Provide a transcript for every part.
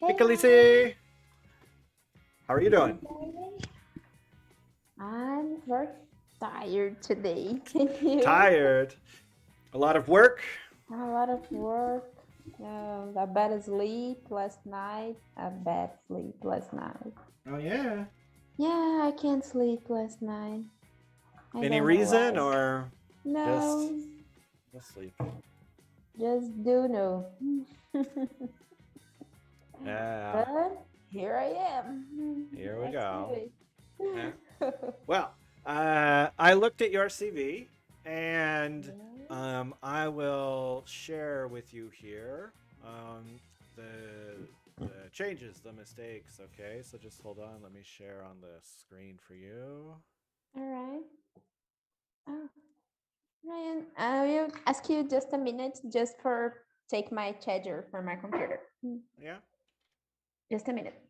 Hey, Hey, Khaleesi. How are you doing? I'm very tired today. And you? Tired. A lot of work. A lot of work. A bad sleep last night. A bad sleep last night. Oh yeah. Yeah, I can't sleep last night. I Any don't know reason why. or just No, just sleep? just do know. Yeah. But here I am. Here we Let's do go. it. Yeah. Well, I looked at your CV and I will share with you here the changes, the mistakes. Okay, so just hold on. Let me share on the screen for you. All right. Oh, Ryan, I will ask you just a minute just for take my charger for my computer. Yeah. Just a minute.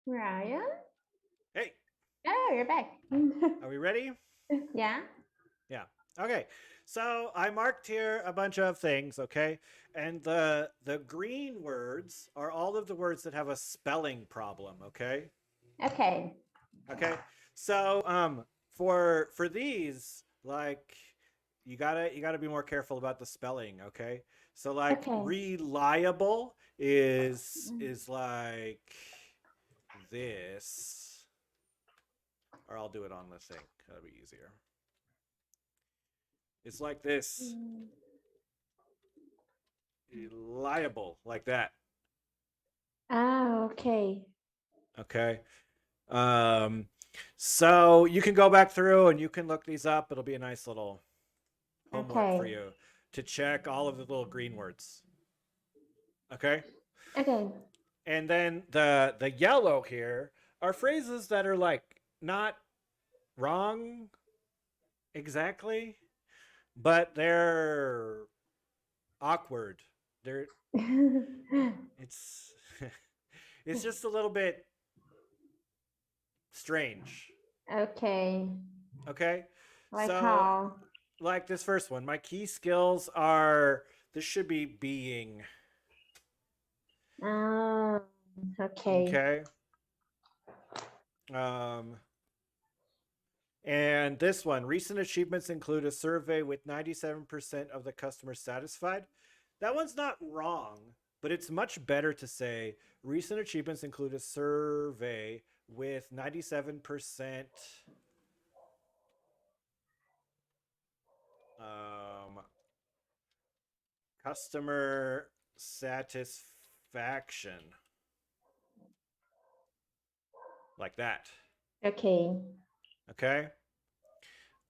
Ryan? Hey, Oh, you're back. are we ready? Yeah. Yeah. Okay. So I marked here a bunch of things, okay? And the green words are all of the words that have a spelling problem, okay? Okay. Okay. So for these, like you gotta be more careful about the spelling, okay? So like Okay. reliable is like this. Or I'll do it on the thing. That'll be easier. It's like this. Liable like that. Ah, okay. Okay. Um, so you can go back through and you can look these up. It'll be a nice little homework for Okay. you to check all of the little green words. Okay. Okay. And then the yellow here are phrases that are like not wrong exactly, but they're awkward. They're it's it's just a little bit strange. Okay. Okay. Like So how? like this first one, my key skills are this should be being. Ah, okay. Okay. Um, and this one, recent achievements include a survey with 97% of the customers satisfied. That one's not wrong, but it's much better to say recent achievements include a survey with 97% um, customer satisfaction. Like that. Okay. Okay.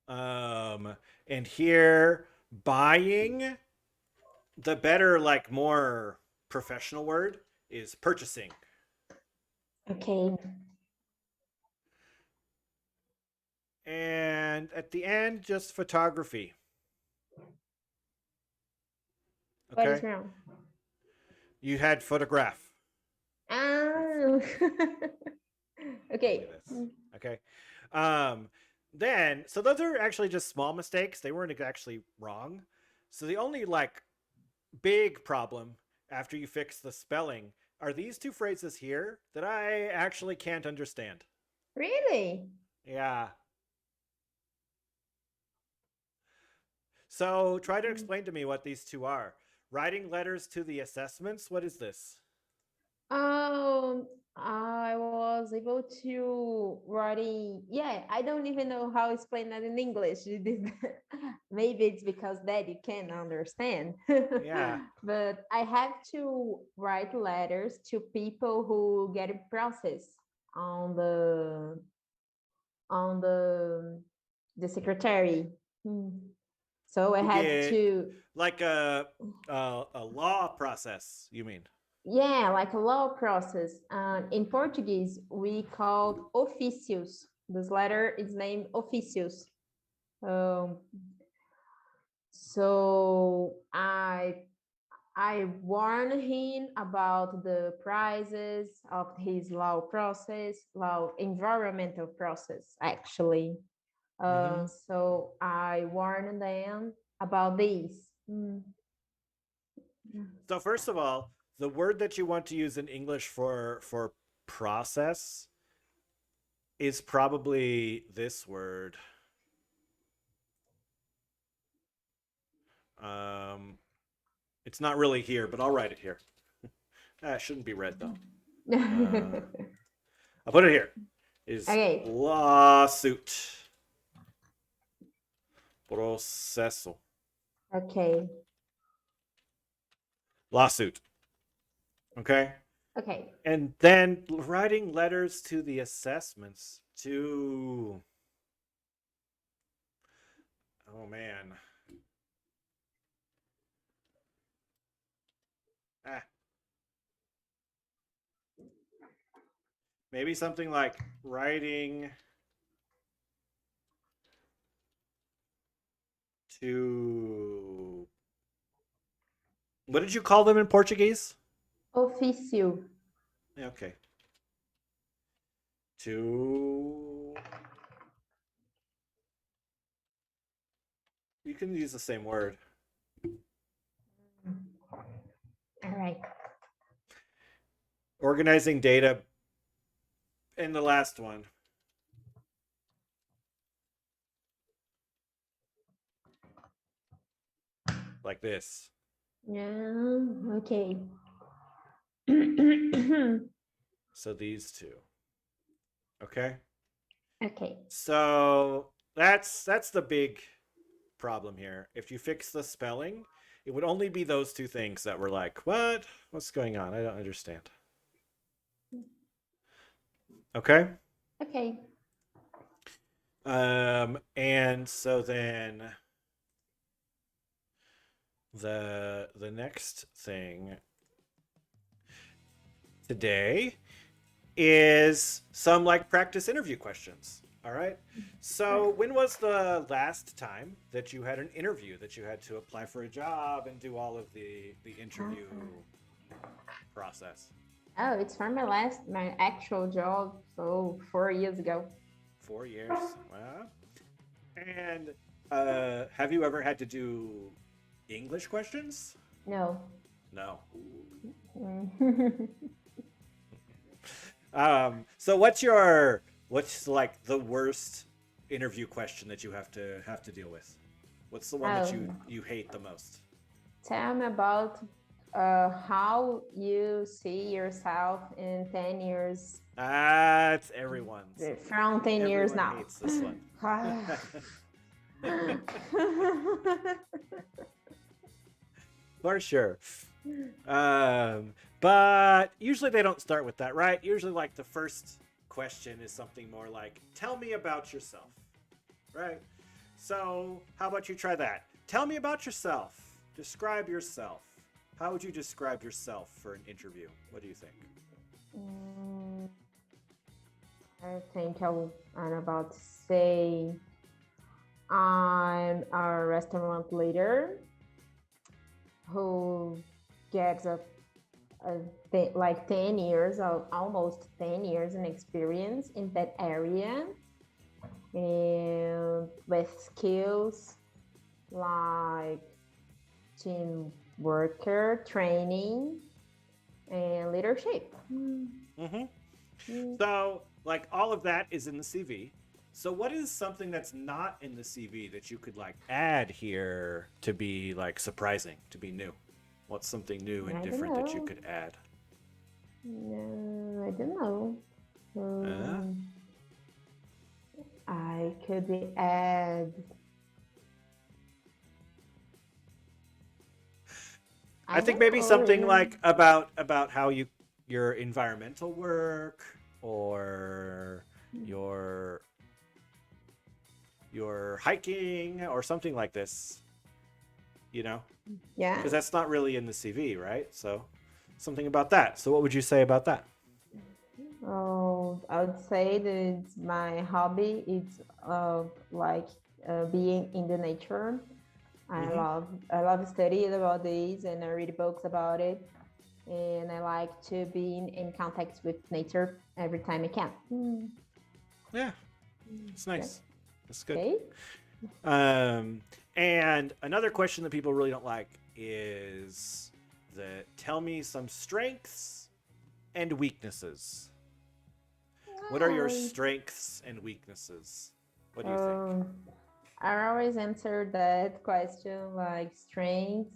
Um, and here, buying, the better, like more professional word is purchasing. Okay. And at the end, just photography. What is Okay. wrong? You had photograph. Ah. Look Okay. at this. Okay. Um, Then, so those are actually just small mistakes. They weren't actually wrong. So the only like big problem after you fix the spelling are these two phrases here that I actually can't understand. Really? Yeah. So try to Mm. explain to me what these two are. Writing letters to the assessments. What is this? I was able to writing. Yeah, I don't even know how to explain that in English. Maybe it's because that you can understand. Yeah. But I have to write letters to people who get a process on the secretary. Mm. So I You had get to, like a law process, you mean? yeah, like a law process. In Portuguese, we called ofícios. This letter is named ofícios. Um, so I warned him about the prices of his law process, law environmental process, actually. Mm-hmm. So I warned them about this. So first of all, the word that you want to use in English for process is probably this word. Um, it's not really here, but I'll write it here. It shouldn't be red though. Uh, I'll put it here. Is Okay. lawsuit. Processo. Okay. Lawsuit. Okay. Okay. And then writing letters to the assessments to, oh man. Ah, maybe something like writing to, what did you call them in Portuguese? Ofício. Okay. To, you can use the same word. All right. Organizing data in the last one, like this. Yeah. Okay. So these two. Okay. Okay. So that's the big problem here. If you fix the spelling, it would only be those two things that were like, what? What's going on? I don't understand. Okay. Okay. And so then the next thing today is some like practice interview questions. All right. Right. So when was the last time that you had an interview, that you had to apply for a job and do all of the interview process? Oh, it's from my actual job. So 4 years ago. 4 years. Wow. And have you ever had to do English questions? No. No. Mm. So what's like the worst interview question that you have to deal with? What's the one that you Oh, you hate the most? tell me about how you see yourself in 10 years, That's everyone's. from 10 years Everyone now. hates this one. For sure. But usually they don't start with that, right? Usually, like the first question is something more like, "Tell me about yourself," right? So, how about you try that? Tell me about yourself. Describe yourself. How would you describe yourself for an interview? What do you think? Mm, I think I'm about to say I'm a restaurant leader who gets like 10 years, almost 10 years in experience in that area. and with skills like team worker training and leadership. Hmm. Mm. So, like, all of that is in the CV. So, what is something that's not in the CV that you could like add here to be like surprising, to be new? What's something new and I don't different that you know. could add? No, I don't know. Uh, I could add. I I think don't maybe know something really. like about how you your environmental work or your your hiking or something like this, you know, Yeah. because that's not really in the CV, right? So something about that. So what would you say about that? Oh, I would say that my hobby is like being in the nature. Mm-hmm. I love studying about this and I read books about it. And I like to be in contact with nature every time I can. Yeah, it's Yeah. nice. That's good. Okay. Um, and another question that people really don't like is the tell me some strengths and weaknesses. What are your Um, strengths and weaknesses? What do you think? um, I always answer that question like strengths.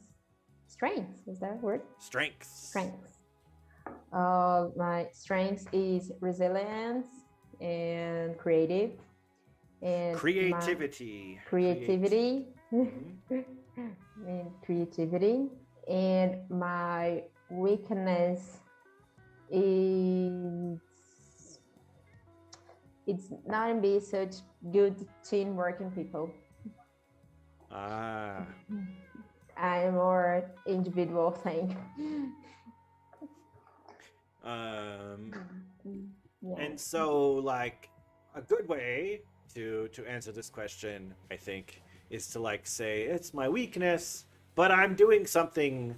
Strengths is that a word? Strengths. Strengths. My strengths is resilience and creative, and my Creativity. Create. creativity Mm-hmm. and creativity, and my weakness is it's not be such good team working people. Ah. I'm more individual thing. Um, Yeah. and so, like, a good way to answer this question, I think, is to like say it's my weakness, but I'm doing something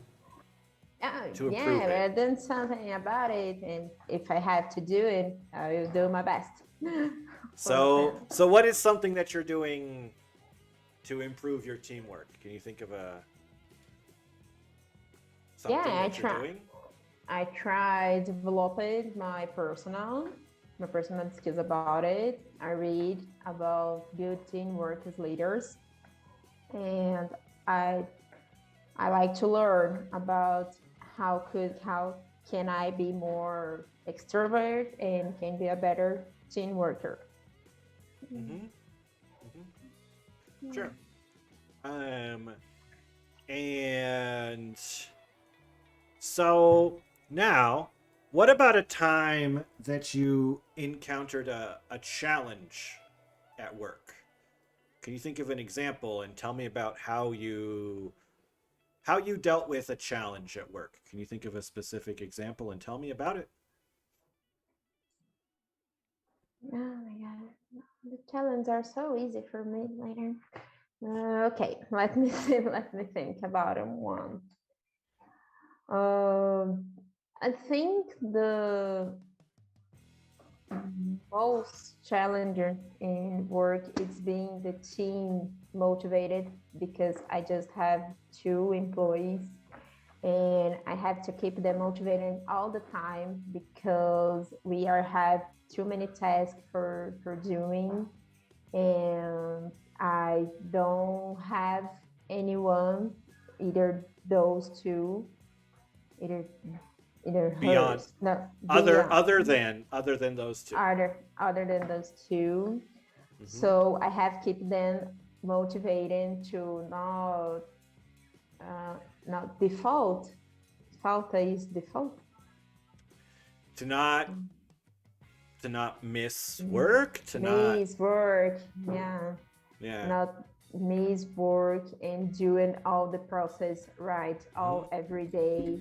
to improve Yeah, it. but I've something about it, and if I have to do it, I will do my best. For So what is something that you're doing to improve your teamwork? Can you think of a something yeah, that you're doing? I try developing my personal skills about it. I read about good teamwork as leaders, and I I like to learn about how can I be more extrovert and can be a better team worker. Mm-hmm. Mm-hmm. Sure. Um, and so now, what about a time that you encountered a challenge at work? Can you think of an example and tell me about how you dealt with a challenge at work? Can you think of a specific example and tell me about it? Oh my god, the challenges are so easy for me later. Okay, let me see, let me think about one. Um, I think the most challenging in work is being the team motivated because I just have two employees and I have to keep them motivated all the time because we are have too many tasks for doing and I don't have anyone either those two either either Beyond hers not beyond other than those two. other than those two. Mm-hmm. So I have keep them motivated to uh, not default. Falta is default. To not miss Mm. work, to not Miss work, yeah, yeah. not miss work and doing all the process right Mm-hmm. all every day.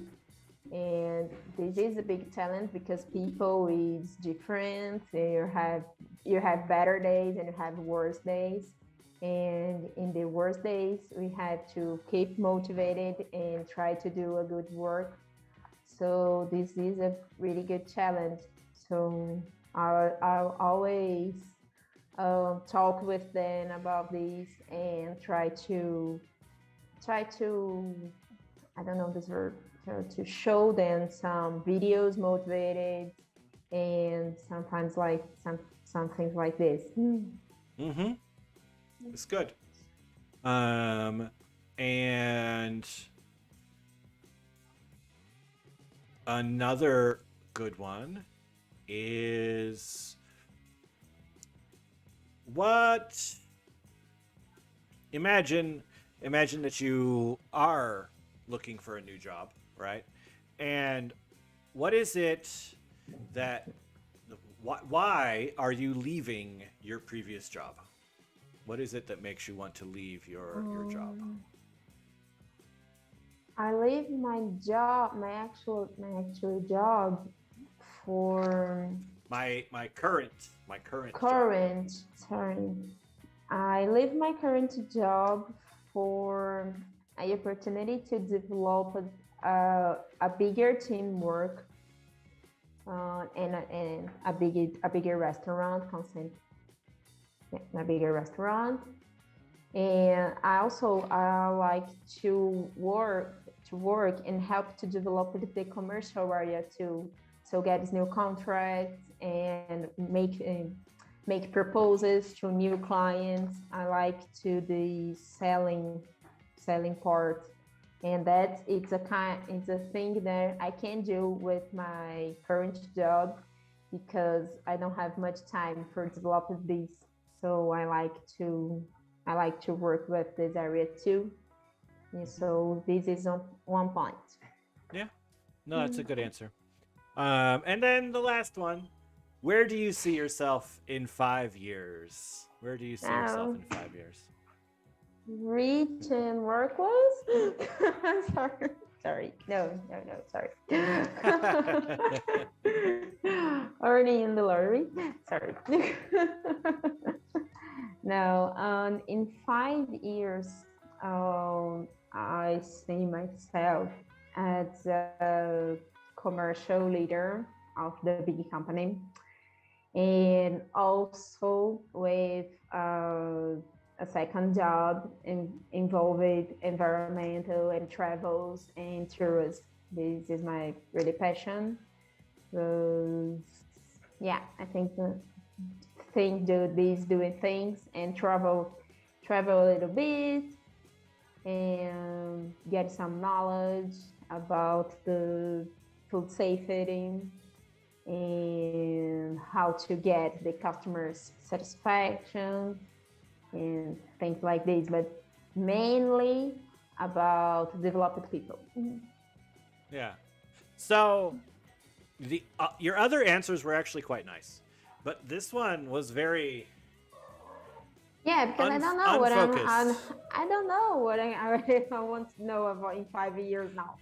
And this is a big challenge because people is different. You have better days and you have worse days. And in the worst days, we have to keep motivated and try to do a good work. So this is a really good challenge. So I'll always talk with them about this and try to I don't know this word, to show them some videos motivated and sometimes like some things like this. Mm-hmm. It's good. Um, and another good one is what imagine imagine that you are looking for a new job, right? And what is it that why are you leaving your previous job? What is it that makes you want to leave your job? um, I leave my job, my actual job for My current job. current sorry. I leave my current job for an opportunity to develop a bigger teamwork and a bigger restaurant consent a bigger restaurant. And I like to work and help to develop the commercial area too. So get new contracts and make proposals to new clients. I like to the selling part, and that it's a thing that I can do with my current job because I don't have much time for developing this. So I like to work with this area too. And so this is one point. Yeah. No, that's a good answer. And then the last one. Where do you see yourself in 5 years? Where do you see yourself Now, in 5 years? reach and work was. sorry, sorry. No. Sorry. Already in the lottery. Sorry. No. In 5 years, I see myself as a commercial leader of the big company, and also with a second job involved environmental and travels and tourism. This is my really passion. So, yeah, I think the do these doing things and travel a little bit and get some knowledge about the food safety and how to get the customers satisfaction and things like this, but mainly about developing people. Yeah. So the your other answers were actually quite nice, but this one was very Yeah, because I don't know what unfocused. I don't know what I want to know about in 5 years now.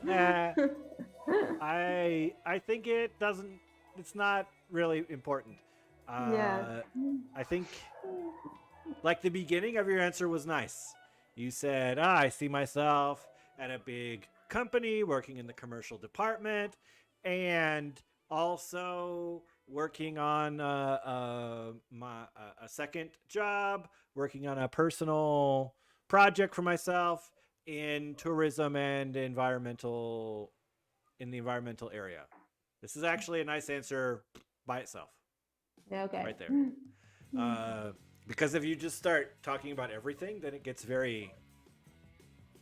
Uh, I think it doesn't. It's not really important. Yes. I think like the beginning of your answer was nice. You said, I see myself at a big company working in the commercial department and also working on a second job, working on a personal project for myself in tourism and in the environmental area. This is actually a nice answer by itself, Okay. right there. Uh, because if you just start talking about everything, then it gets very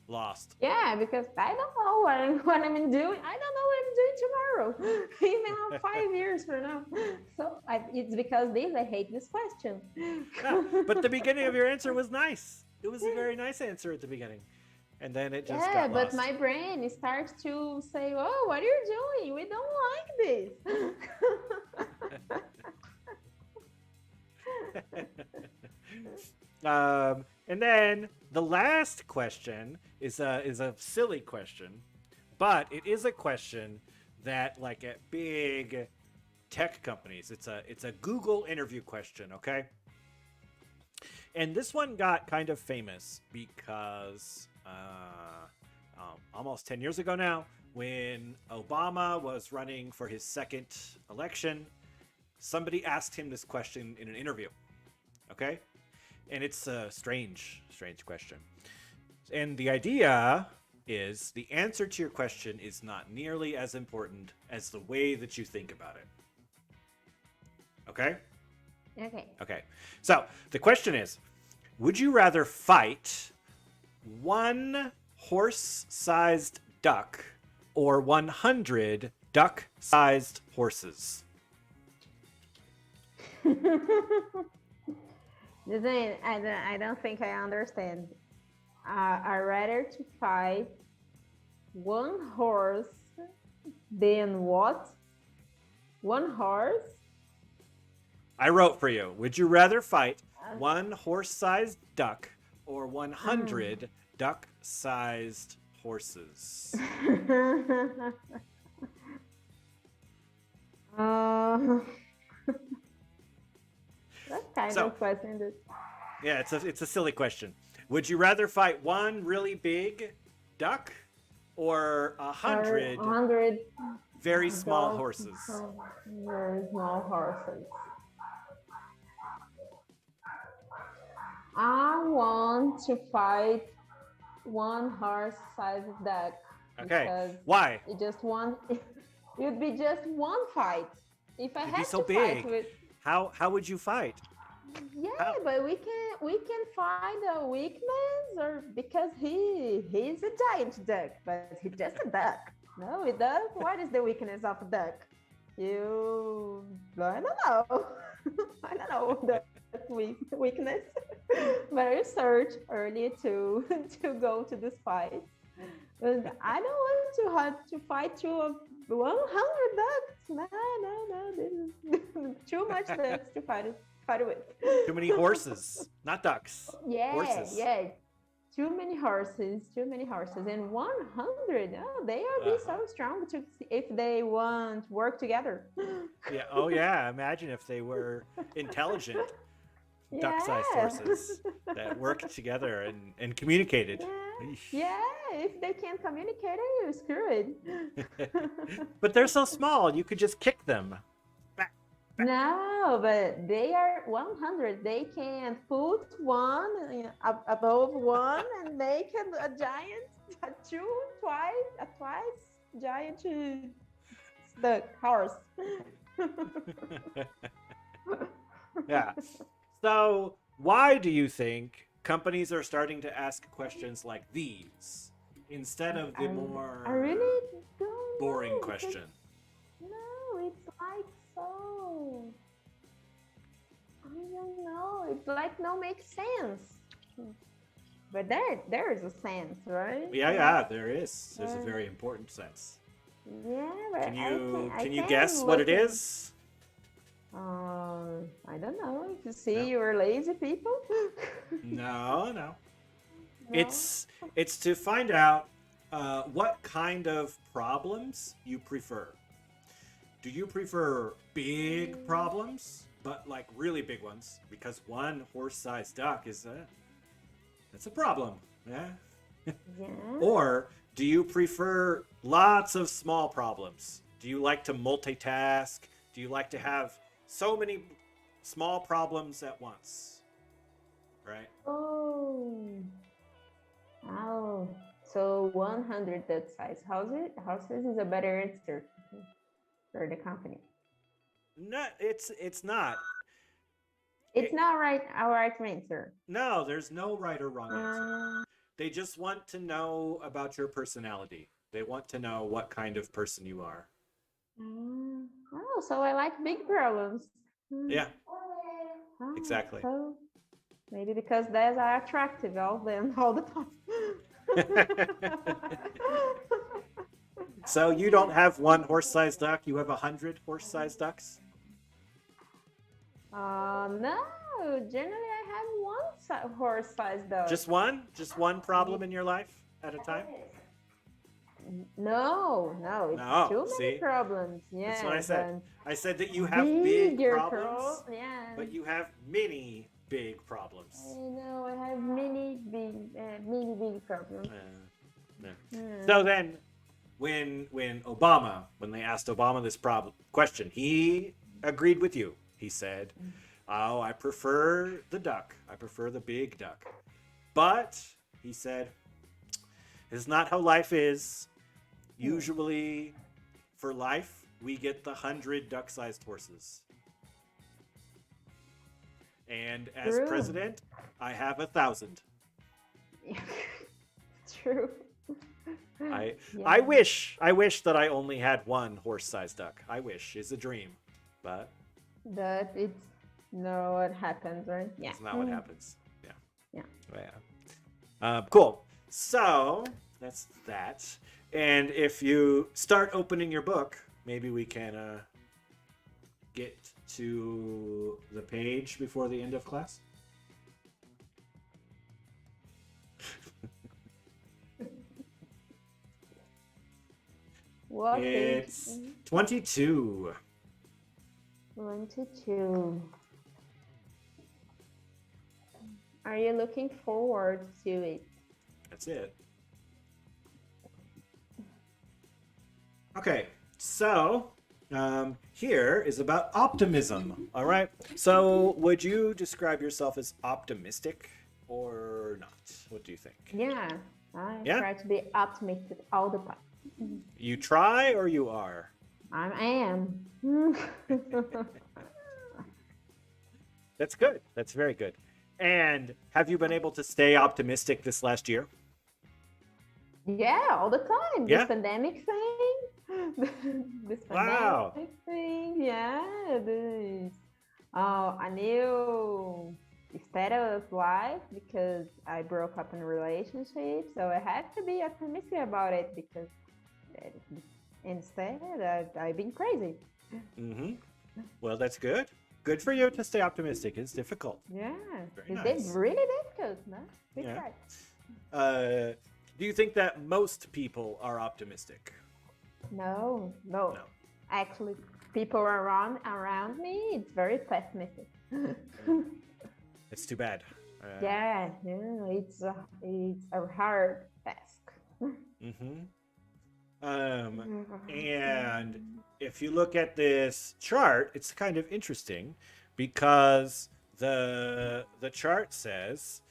lost. Yeah, because I don't know what I'm doing. I don't know what I'm doing tomorrow, even on 5 years from now. So it's because this I hate this question. Yeah, but the beginning of your answer was nice. It was a very nice answer at the beginning, and then it just Yeah, got but lost. my brain starts to say, "Oh, what are you doing? We don't like this." And then the last question is a silly question, but it is a question that like at big tech companies, it's a Google interview question, okay? And this one got kind of famous because almost 10 years ago now, when Obama was running for his second election, somebody asked him this question in an interview. Okay? And it's a strange question. And the idea is the answer to your question is not nearly as important as the way that you think about it. Okay? Okay. Okay. So the question is, would you rather fight one horse-sized duck or 100 duck-sized horses? I don't think I understand. I rather to fight one horse than what? One horse? I wrote for you. Would you rather fight Uh, one horse-sized duck or um, 100 duck-sized horses? uh, what kind So, of question is yeah, it's a silly question. Would you rather fight one really big duck or a or hundred 100 very small dogs horses? very small horses? I want to fight one horse-sized duck Okay, because why? it just one. It would be just one fight. If I It'd be had so to fight big. with, How would you fight? yeah, How? but we can find a weakness, or because he's a giant duck, but he's just a duck. No, it does. What is the weakness of a duck? I don't know. I don't know the weakness. But I searched earlier to to go to this fight. But I don't want to have to fight 100 ducks. No, no, no. This is too much ducks to fight with. Too many horses, not ducks. Yeah, Horses. yeah. Too many horses, and 100. Oh, they are be so strong to if they want work together. Yeah. Oh, yeah. Imagine if they were intelligent duck-sized Yeah. horses that worked together and communicated. Yeah, if they can't communicate, you're screwed. But they're so small, you could just kick them. No, but they are 100. They can put one above one and make a giant, twice giant the horse. Yeah. So, why do you think companies are starting to ask questions like these instead of the more I really don't boring know, question? No, it's like so. I don't know. It's like no makes sense. But there is a sense, right? Yeah, there is. There's a very important sense. Yeah, but Can you can guess what it look at- is? I don't know. To see No. you're lazy people. No. No? It's to find out what kind of problems you prefer. Do you prefer big problems, but like really big ones? Because one horse-sized duck is that's a problem. Yeah. Yeah. Or do you prefer lots of small problems? Do you like to multitask? Do you like to have so many small problems at once? Right? Oh. Oh. So 100 that size houses is a better answer for the company. No, it's not. It's not right our answer. No, there's no right or wrong answer. Uh, They just want to know about your personality. They want to know what kind of person you are. oh, so I like big problems. Yeah, Oh, exactly. So maybe because those are attractive all the time. So you don't have one horse-sized duck, you have 100 horse-sized ducks? No. Generally, I have one horse-sized dog. Just one? Just one problem in your life at a time? No, it's No, too many see? problems. Yeah, That's what I said. I said that you have big problems, Yeah. but you have many big problems. I know I have many big problems. So then, when they asked Obama this question, he agreed with you. He said, Oh, I prefer the duck. I prefer the big duck. But he said, it's not how life is. Hmm. Usually, for life, we get the 100 duck-sized horses. And as True. president, I have 1,000. True. I Yeah. I wish that I only had one horse-sized duck. I wish is a dream, but That it's no what happens, right? Yeah. that's not what Mm. happens. Yeah, Yeah. yeah. Cool. So that's that. And if you start opening your book, maybe we can get to the page before the end of class. What page? It's 22. 22. Are you looking forward to it? That's it. Okay, so here is about optimism. All right. So, would you describe yourself as optimistic or not? What do you think? Yeah. I Yeah? try to be optimistic all the time. You try or you are? I am. That's good. That's very good. And have you been able to stay optimistic this last year? Yeah, all the time. Yeah? This pandemic thing. This Wow. pandemic thing. Yeah. This a new status of life because I broke up in a relationship. So I have to be optimistic about it because uh, instead I've been crazy. Mm-hmm. Well, that's good. Good for you to stay optimistic. It's difficult. Yeah. Very It's nice. really difficult, no? We Yeah. tried. Do you think that most people are optimistic? No. No. Actually, people around me, it's very pessimistic. It's too bad. Yeah, it's a hard task. Mm-hmm. And if you look at this chart, it's kind of interesting because the chart says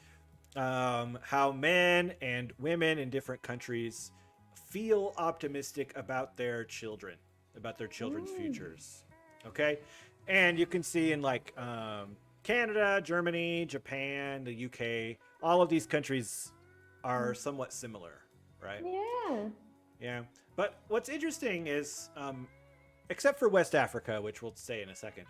how men and women in different countries feel optimistic about their children, about their children's futures. Okay, and you can see in like Canada, Germany, Japan, the UK, all of these countries are somewhat similar, right? Yeah. Yeah. But what's interesting is, except for West Africa, which we'll say in a second,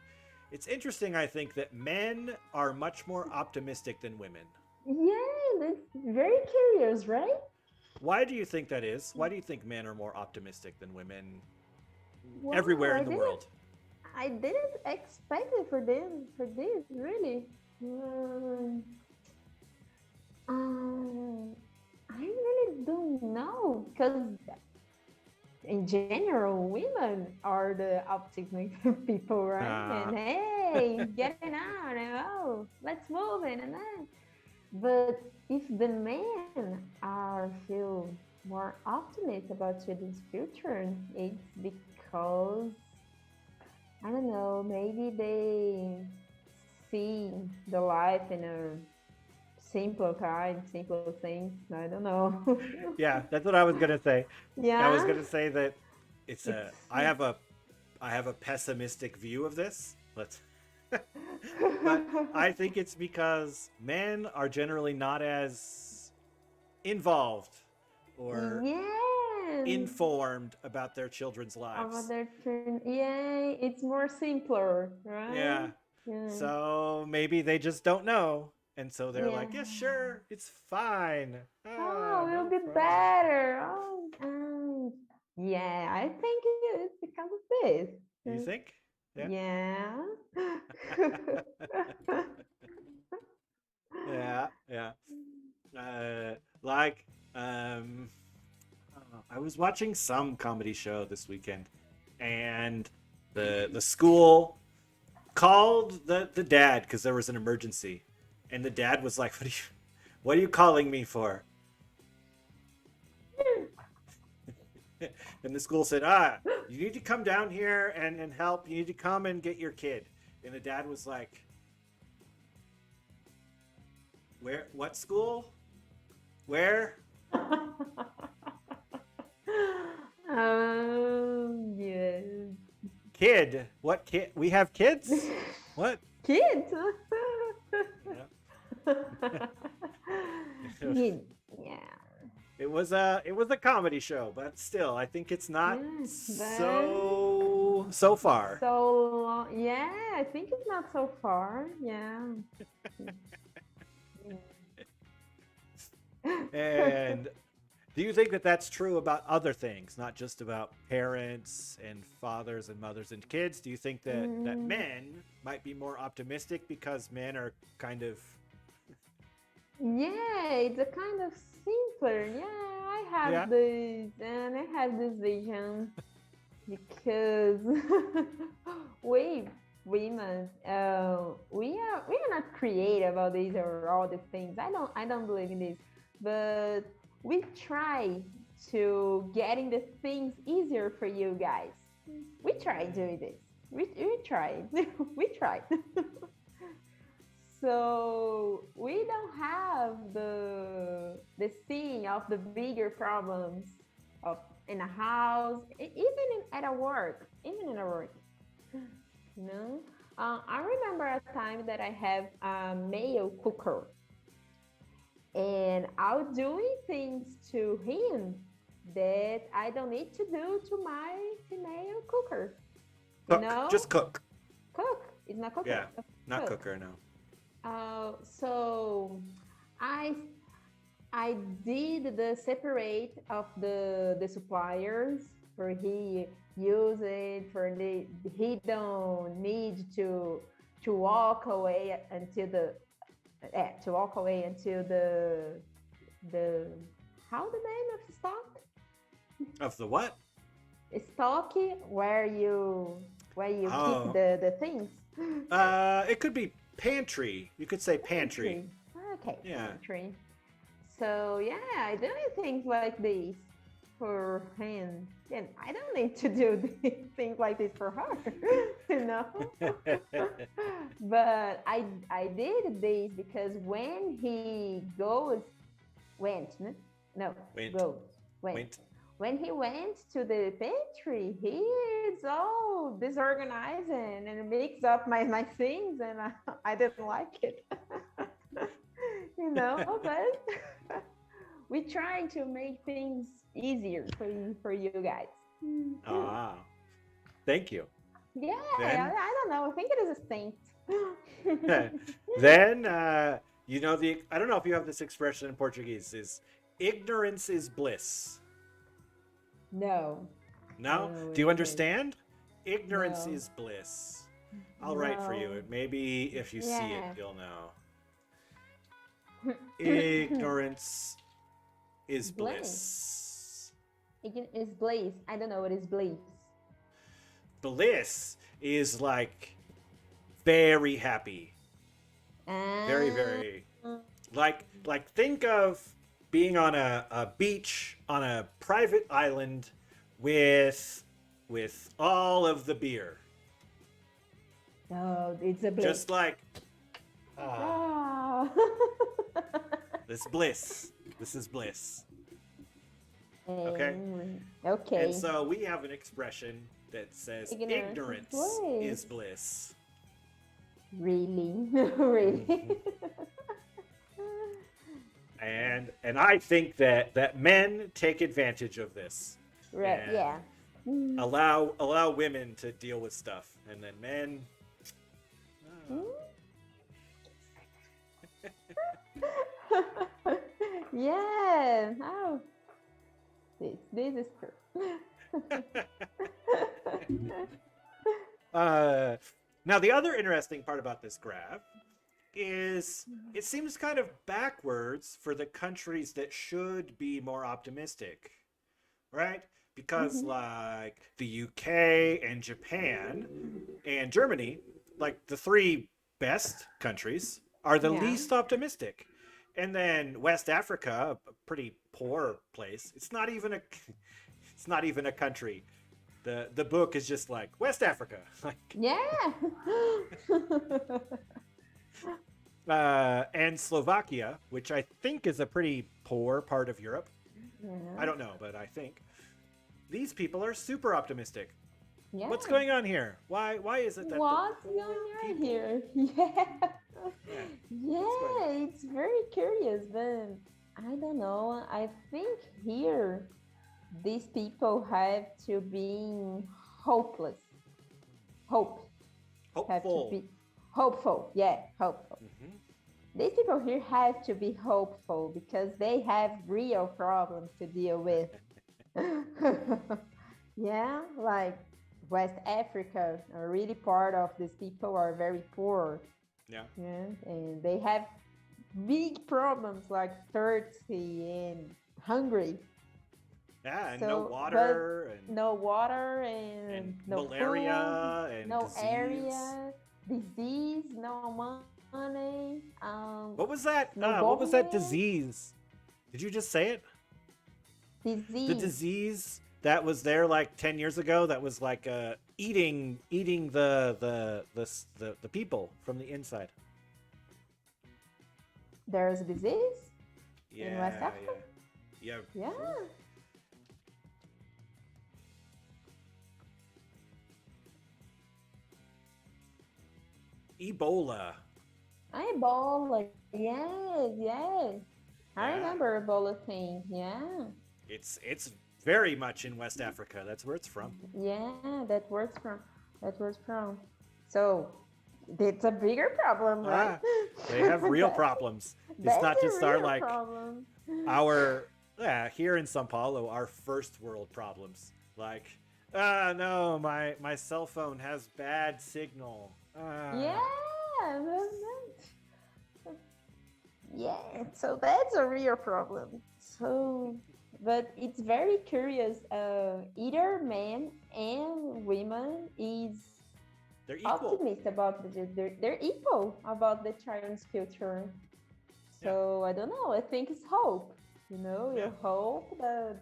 it's interesting, I think, that men are much more optimistic than women. Yeah, that's very curious, right? Why do you think that is? Why do you think men are more optimistic than women Wow, everywhere in the world? I didn't expect it for this, really. Um, I really don't know because in general, women are the optimistic people, right? And hey, getting out and oh, let's move in and that. But if the men are feel more optimistic about children's future, it's because I don't know, maybe they see the life in a simpler kind, simpler things. I don't know. Yeah, that's what I was gonna say. I was Yeah, gonna say that it's it's a. I have a pessimistic view of this. Let's. But I think it's because men are generally not as involved or yeah. informed about their children's lives. Other turn, yeah, it's more simpler, right? Yeah. Yeah, So maybe they just don't know. And so they're yeah. like, yeah, sure, it's fine. Oh, No it'll be problem. better. Oh, yeah, I think it's because of this. You think? Yeah. Yeah. Yeah. Yeah. Like, um, I was watching some comedy show this weekend, and the school called the dad because there was an emergency, and the dad was like, what are you calling me for?" And the school said, you need to come down here and help. You need to come and get your kid. And the dad was like, Where? What school? Where? Yes. Kid. What kid? We have kids? What? Kids. Yeah. Yeah. It was a comedy show, but still, I think it's not Yeah. But so far. so yeah, I think it's not so far. Yeah. And do you think that that's true about other things, not just about parents and fathers and mothers and kids? Do you think that Mm, men might be more optimistic because men are kind of yeah, it's a kind of simpler. Yeah, I yeah? have this, and I have this vision because we women, we are not creative about these or all these things. I don't believe in this, but we try to getting the things easier for you guys. We try doing this. We tried. We tried. So we don't have the seeing of the bigger problems of in a house, even at a work, even in a work. You know, I remember a time that I have a male cooker, and I'm doing things to him that I don't need to do to my female cooker. You Cook, know, just cook. cook. It's not Yeah, cooker. not Cook. cooker, no. So I I did the separate of the suppliers for he use it for the he don't need to walk away until to walk away until the how the name of the Of the what? stock where you keep Oh, the things. it could be pantry. You could say pantry. Pantry. Okay, Yeah. pantry. So yeah, I do things like this for him. And I don't need to do things like this for her, you know. But I did this because when he goes went no Went, goes went went. when he went to the pantry, he is all disorganized and mix up my things, and I didn't like it. But we trying to make things easier for you guys. Ah, thank you. Yeah, I, Then, I don't know. I think it is a stink. then the I don't know if you have this expression in Portuguese is ignorance is bliss. No, No? no, Do you it is understand? Ignorance no, is bliss. I'll write for you. no. Maybe if you see it, Yeah. you'll know. Ignorance is Blaze. bliss. It's Blaze. I don't know what is Blaze. Bliss is like very happy. Very, Ah, very like think of being on a beach on a private island with all of the beer. no, it's a Blaze. Just like ah, Ah. this bliss. This is bliss. Okay? And Okay. so we have an expression that says Ignorance is ignorance is bliss. bliss. Really? Really? Mhm. And I think that men take advantage of this Right. and Yeah. Mm. allow women to deal with stuff, and then men. Mm. Oh. Yeah. Oh, this is true. uh, now the other interesting part about this graph is it seems kind of backwards for the countries that should be more optimistic, right? Because Mhm. like the UK and Japan and Germany, like the three best countries, are the Yeah. least optimistic. And then West Africa, a pretty poor place. It's not even a country. The book is just like West Africa. Like Yeah. And Slovakia, which I think is a pretty poor part of Europe. I Yeah. don't know, but I think these people are super optimistic. What's Yeah. going on here? Why is it that the What's going poor on people? here? Yeah. Yeah, what's going on? Yeah, it's very curious, but I don't know. I think here these people have to be hopeless. Hope have to Hopeful. be hopeful. Yeah, hopeful. Hmm. These people here have to be hopeful because they have real problems to deal with. Yeah, like West Africa, are really part of these people are very poor. Yeah. Yeah, and they have big problems like thirsty and hungry. Yeah, and no So, but water no water and and no food, malaria and no disease. area, disease, no money, no What was that government, disease? Did you just say it? The disease. disease that was there like 10 years ago. That was like eating the people from the inside. There's a disease in West Yeah, Africa. yeah, yeah. Yeah, Ebola. Ebola. Yes, yes. I Yeah, remember Ebola thing. Yeah, it's very much in West Africa. That's where it's from. yeah. That works from. So it's a bigger problem, right? Ah, they have real That problems. It's that's not a just our real like problem. our yeah, here in Sao Paulo, our first world problems. Like, no, my cell phone has bad signal. Yeah, yeah. So that's a real problem. So, but it's very curious. Either men and women is they're equal. optimist about they're equal about the Chinese culture. Yeah, So I don't know. I think it's hope. You know, yeah, you hope that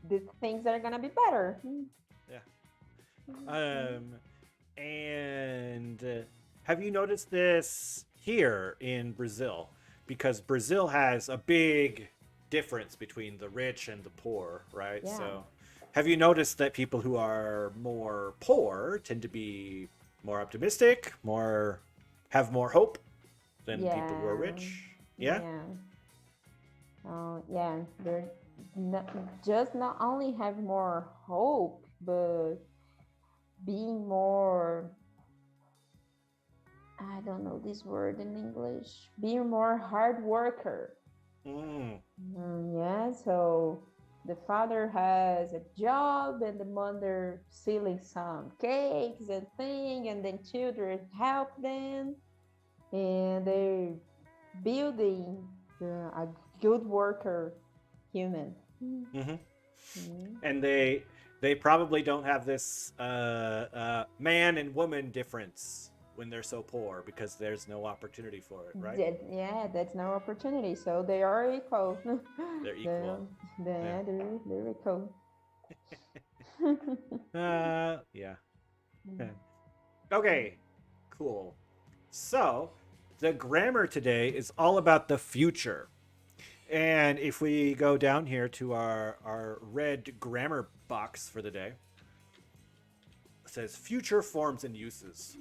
the things are gonna be better. yeah. And have you noticed this here in Brazil? Because Brazil has a big difference between the rich and the poor, right? Yeah, So, have you noticed that people who are more poor tend to be more optimistic, more have more hope than people who are yeah, rich? Yeah. yeah. Yeah. They're not, just not only have more hope, but being more. I don't know this word in English. Being more hard worker. Mm, Yeah, so the father has a job and the mother selling some cakes and thing, and then children help them, and they're building a good worker human. hmm. Mm. And they probably don't have this man and woman difference when they're so poor because there's no opportunity for it, right? Yeah, that's no opportunity. So they are equal. They're they're, equal. Yeah. they're equal. Yeah. Okay. Cool. So, the grammar today is all about the future. And if we go down here to our red grammar box for the day, it says future forms and uses.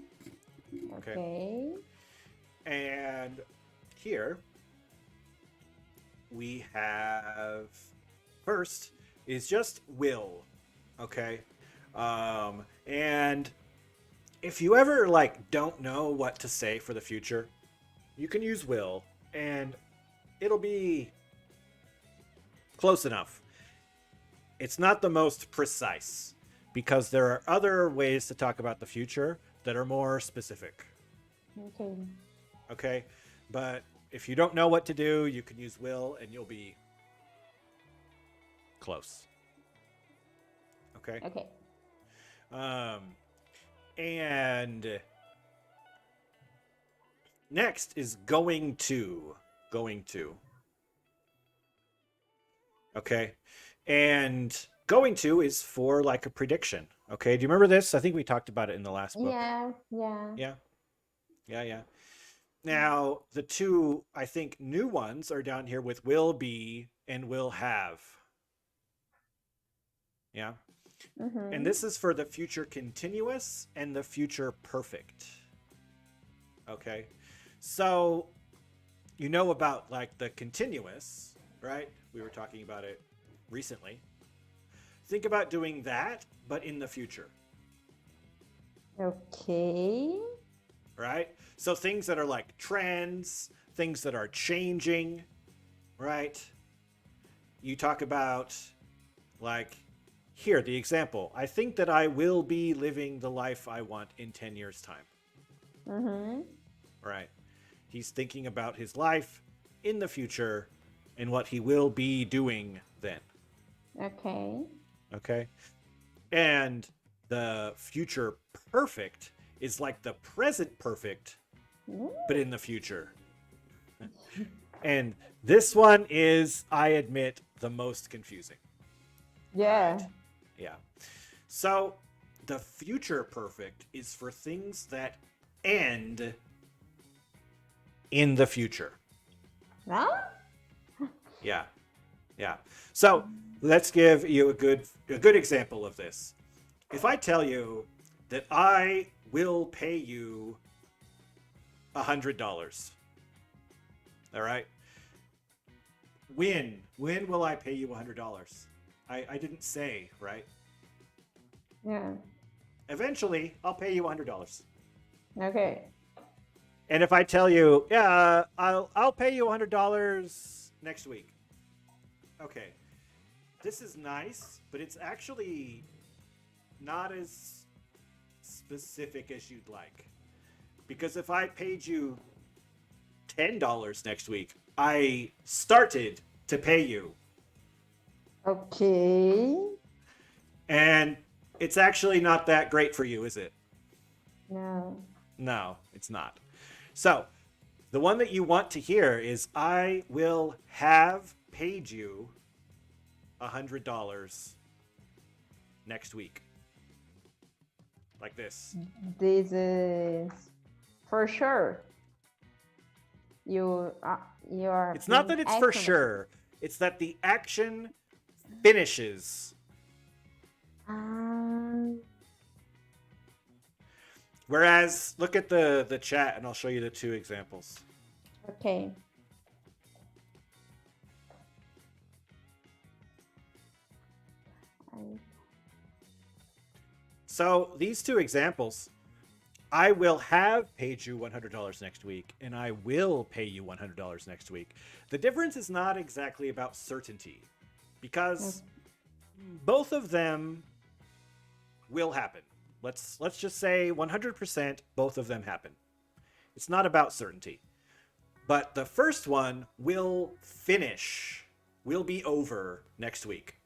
Okay. Okay. And here we have first is just will. Okay. And if you ever like don't know what to say for the future, you can use will and it'll be close enough. It's not the most precise because there are other ways to talk about the future that are more specific. Okay. Okay? But if you don't know what to do, you can use will and you'll be close. Okay? Okay. Um, and next is going to. Going to. Okay? And going to is for like a prediction. Okay? Do you remember this? I think we talked about it in the last book. Yeah. Yeah. Yeah. Yeah, yeah. Now, the two, I think, new ones are down here with will be and will have. Yeah. And Mm-hmm. this is for the future continuous and the future perfect. Okay. So, you know about like the continuous, right? We were talking about it recently. Think about doing that, but in the future, Okay. right? So, things that are like trends, things that are changing, right? You talk about like here, the example. I think that I will be living the life I want in 10 years' time. Mm-hmm. Right. He's thinking about his life in the future and what he will be doing then. Okay. Okay. And the future perfect is like the present perfect, Mm. but in the future. And this one is, I admit, the most confusing. All right. Yeah. Yeah. So the future perfect is for things that end in the future. Huh? Yeah. Yeah. So let's give you a good example of this. If I tell you that I will pay you $100, all right? When will I pay you $100? I didn't say, right? Yeah. Eventually, I'll pay you $100. Okay. And if I tell you, yeah, I'll pay you $100 next week. Okay. This is nice, but it's actually not as specific as you'd like. Because if I paid you $10 next week, I started to pay you. Okay. And it's actually not that great for you, is it? No. No, it's not. So, the one that you want to hear is I will have paid you $100 next week. Like this. This is for sure. You you are It's not being that it's for affirmative. sure, it's that the action finishes. Um. Whereas, look at the chat and I'll show you the two examples. Okay. I, So, these two examples, I will have paid you $100 next week and I will pay you $100 next week. The difference is not exactly about certainty because both of them will happen. Let's just say 100% both of them happen. It's not about certainty. But the first one will finish, will be over next week.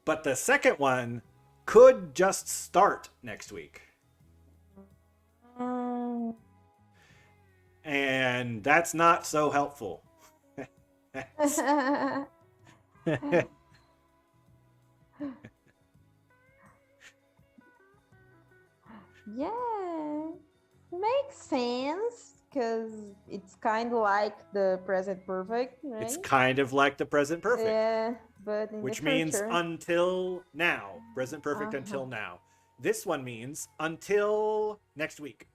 But the second one could just start next week. um, And that's not so helpful. yeah, makes sense because it's kind of like the present perfect, It's right? kind of like the present perfect, Yeah, but in the which means future. until now. Present perfect Uh-huh. until now. This one means until next week.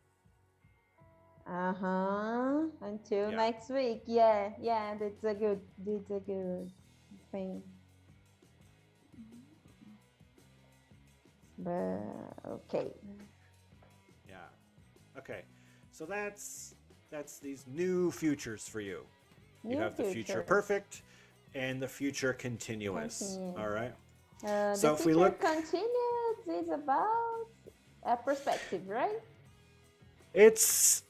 Uh-huh. Until Yeah. next week. Yeah, yeah, that's a good thing. But okay. Yeah. Okay. So that's these new futures for you. You New have the future futures. perfect and the future continuous. Continue. All right. The So if we future look, continues is about a perspective, right? it's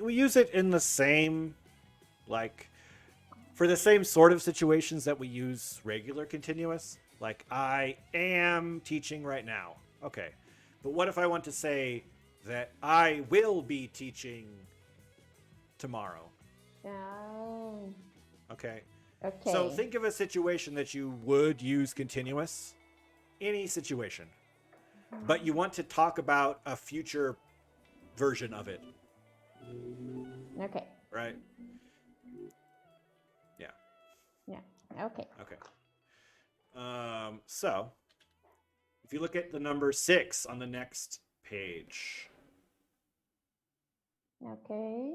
we use it in the same like for the same sort of situations that we use regular continuous. Like I am teaching right now. Okay. But what if I want to say that I will be teaching tomorrow? Oh, Okay. So okay. think of a situation that you would use continuous, any situation, but you want to talk about a future version of it. Okay. right? Yeah. Yeah. Okay. Okay. So if you look at the number 6 on the next page, Okay.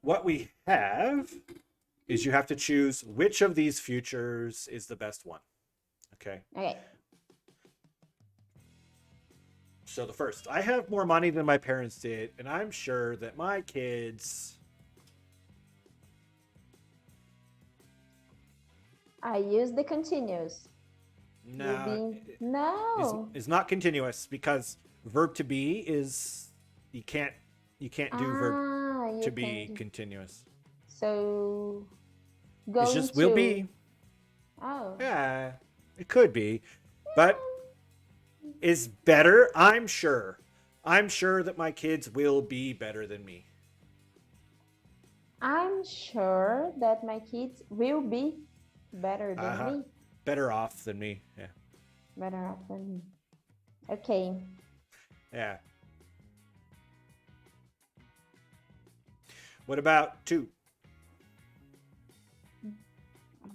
what we have is you have to choose which of these futures is the best one. Okay. Okay. So the first, I have more money than my parents did, and I'm sure that my kids. I use the continuous. Will Nah, be no. is not continuous because verb to be is you can't do verb to You can be do. continuous. So It's going just will to. be. Oh. Yeah, it could be, but is better. I'm sure. I'm sure that my kids will be better than me. I'm sure that my kids will be better Uh than huh. me. Better off than me. Yeah. Better off than me. Okay. Yeah. What about 2?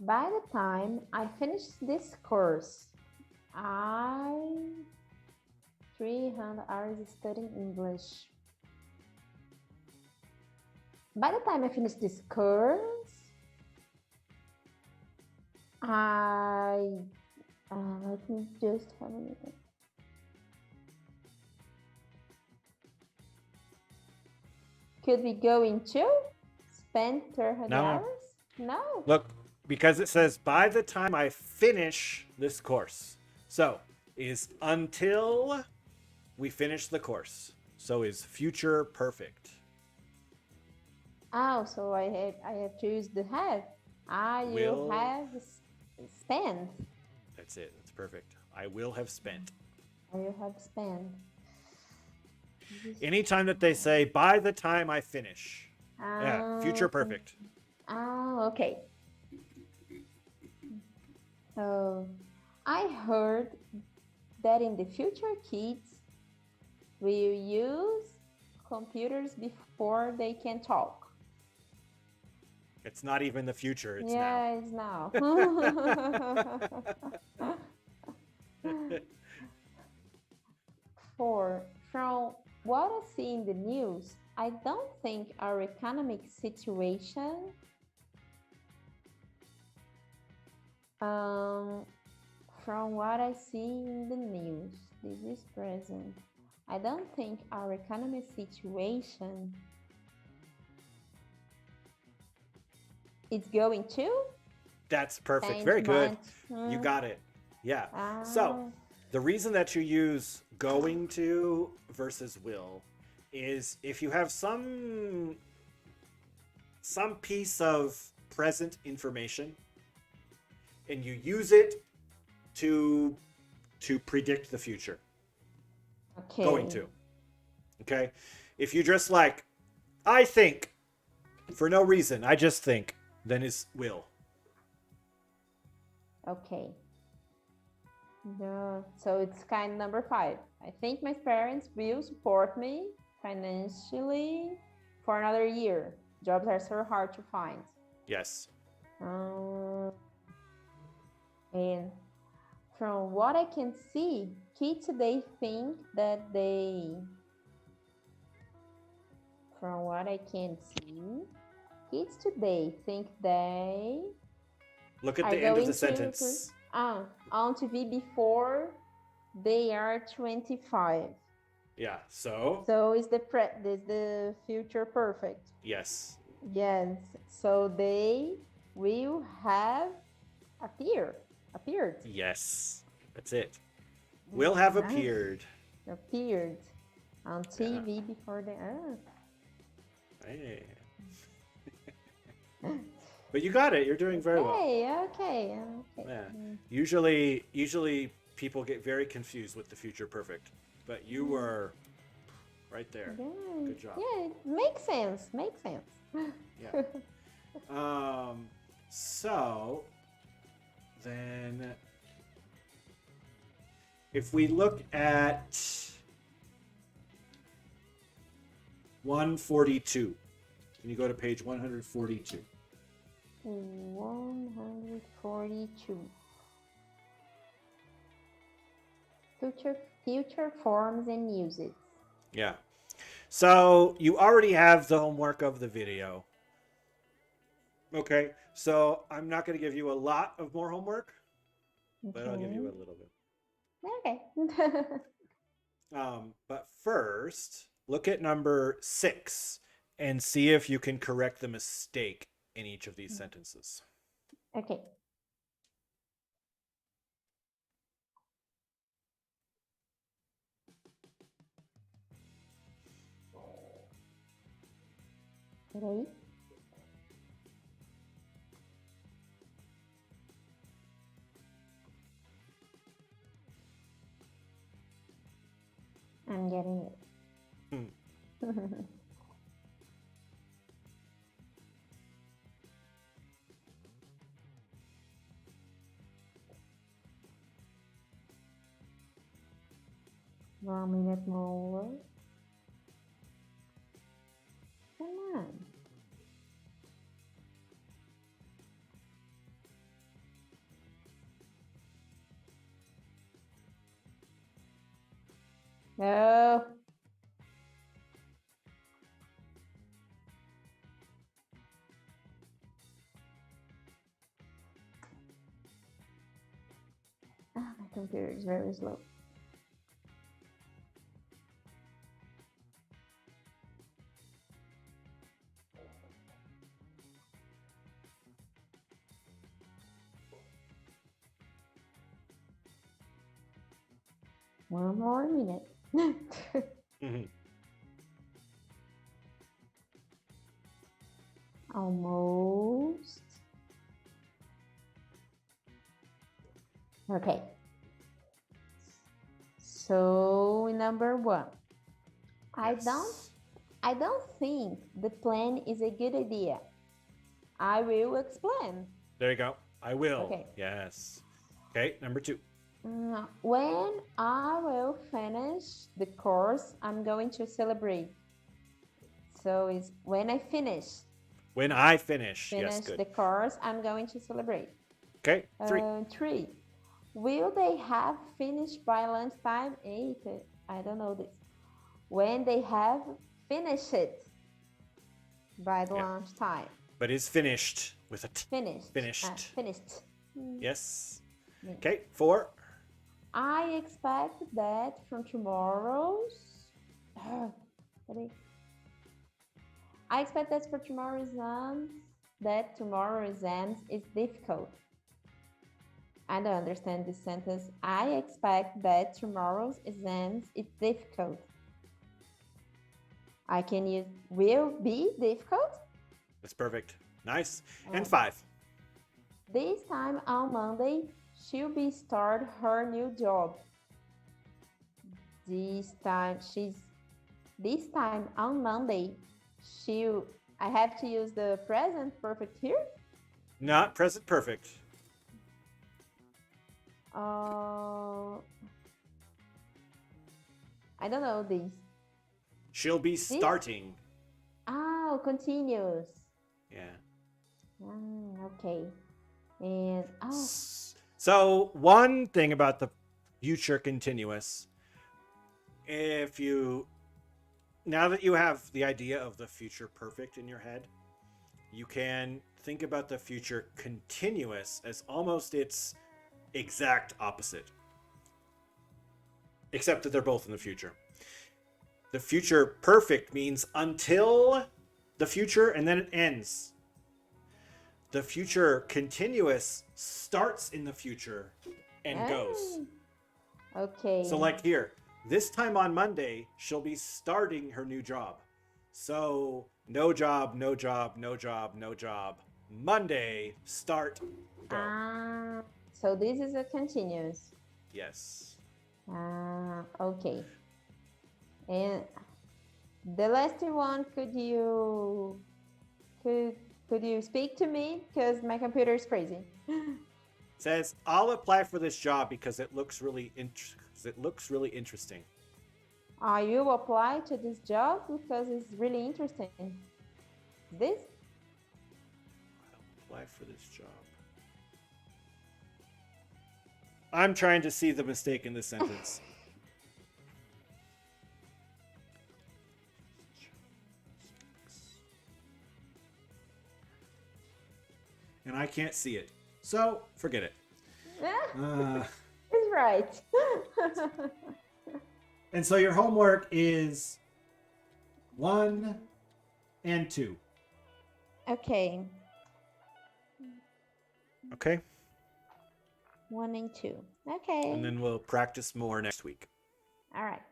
By the time I finish this course, I 300 hours studying English. By the time I finish this course, I let me just have a look. Could we go into spend 300 No. hours? No. Look, because it says by the time I finish this course. So is until we finish the course. So is future perfect. Oh, so I have to use the have. I will Will. have spent. That's it. That's perfect. I will have spent. I will have spent. Anytime that they say by the time I finish. Yeah, future Okay. perfect. Oh, okay. So I heard that in the future kids will use computers before they can talk. It's not even the future, it's Yeah, it's now. now. 4. From what I see in the news, I don't think our economic situation from what I see in the news, this is present. I don't think our economic situation is going to That's perfect. change Very good. much. You got it. Yeah. So, Ah, the reason that you use going to versus will is if you have some piece of present information and you use it to predict the future. okay. Going to. Okay? If you just like I think for no reason, I just think, then is will. Okay. No, so it's kind number 5. I think my parents will support me financially for another year. Jobs are so hard to find. Yes. And from what I can see, kids today think that from what I can see, kids today think they Look at are the end of going the sentence. on TV before they are 25. Yeah. So, So is the future perfect? yes. Yes. So they will have appeared. Yes. That's it. Will have appeared. Appeared on Yeah. TV before they are. Hey. But you got it. You're doing very well. Okay. Yeah. Usually people get very confused with the future perfect, but you were right there. Yeah. Good job. Yeah, it makes sense. Yeah. So then if we look at 142. Can you go to page 142? 142. Future forms and uses. Yeah. So you already have the homework of the video. Okay. So I'm not going to give you a lot of more homework, but I'll give you Okay. a little bit. Okay. But first, look at number 6 and see if you can correct the mistake in each of these sentences. Okay. Peraí. I'm getting Hmm. it. 1 minute more. Come on. No. Ah, my computer is very slow. One more minute. Mhm. Almost. Okay. So number 1. Yes. I don't think the plan is a good idea. I will explain. There you go. I will. Okay. Yes. Okay. Number 2. When I will finish the course, I'm going to celebrate. So it's when I finish When I finish. Yes. Good. the course, I'm going to celebrate. Okay. 3. 3. Will they have finished by lunchtime? 8. I don't know this. When they have finished it by the lunchtime. But is finished with a T. Finished. Finished. Finished. Yes. Yeah. Okay. 4. I expect that from tomorrow's. I expect that for tomorrow's exams is difficult. I don't understand this sentence. I expect that tomorrow's exams is difficult. I can use will be difficult. That's perfect. Nice. And 5. This time on Monday, she'll be start her new job. This time on Monday, I have to use the present perfect here. Not present perfect. I don't know this. She'll be starting. Oh, continuous. Yeah. Okay. And so one thing about the future continuous, now that you have the idea of the future perfect in your head, you can think about the future continuous as almost its exact opposite, except that they're both in the future. The future perfect means until the future and then it ends. The future continuous starts in the future and goes. Okay. So like here, this time on Monday, she'll be starting her new job. So no job, no job, no job, no job. Monday, start, go. So this is a continuous. Yes. Okay. And the last one, could you speak to me? Because my computer is crazy. Says, I'll apply for this job because it looks really interesting. You apply to this job because it's really interesting. This? I'll apply for this job. I'm trying to see the mistake in this sentence. And I can't see it. So, forget it. It's right. And so your homework is 1 and 2. Okay. Okay? 1 and 2. Okay. And then we'll practice more next week. All right.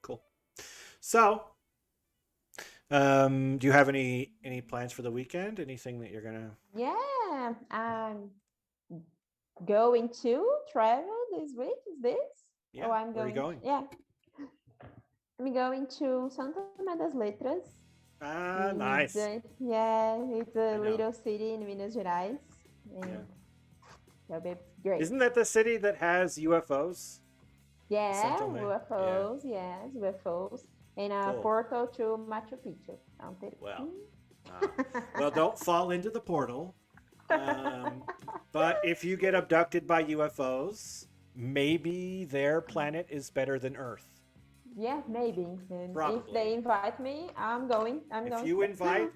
Cool. So, do you have any plans for the weekend? Anything that you're gonna? Yeah, I'm going to travel this week. Is this? Yeah. I'm where are you going? Yeah, I'm going to Santa Tomé das Letras. Nice. It's a little city in Minas Gerais. And that'll be great. Isn't that the city that has UFOs? Yeah, UFOs. Yeah. Yes, UFOs. And a portal to Machu Picchu. Well, well, don't fall into the portal. But if you get abducted by UFOs, maybe their planet is better than Earth. Yeah, maybe. And Probably. if they invite me, I'm going. If you invite,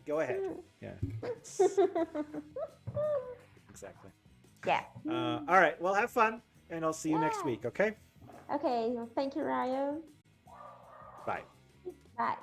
go ahead. Yeah. Exactly. Yeah. All right. Well, have fun, and I'll see you next week. Okay. Okay. Thank you, Ryan. Bye. Bye.